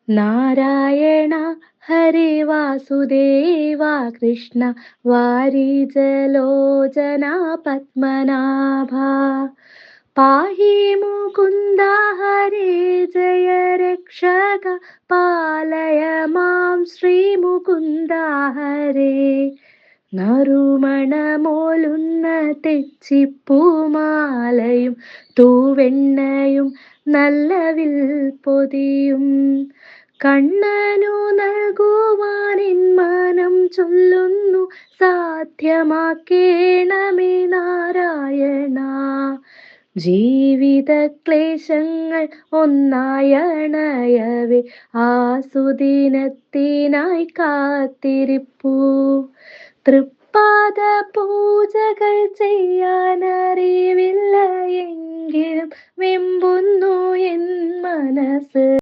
നാരായണ ഹരേ വാസുദേവ കൃഷ്ണ വാരിജലോചന പത്മനാഭ പാഹി മുകുന്ദ ഹരേ ജയ രക്ഷക പാലയ മാം ശ്രീ മുകുന്ദ ഹരേ നറുമണമോലുന്ന തെച്ചിപ്പൂമാലയും തൂവെണ്ണയും നല്ല വിൽപ്പൊതിയും കണ്ണനു നൽകുവാനിൻ മനം ചൊല്ലുന്നു സാധ്യമാക്കേണമേ നാരായണ ജീവിത ക്ലേശങ്ങൾ ഒന്നായണയവേ ആസുദിനത്തിനായി കാത്തിരിപ്പൂ തൃപ്പാദ പൂജകൾ ചെയ്യാനറിവില്ല എങ്കിലും വെമ്പുന്നു എൻ മനസ്സ്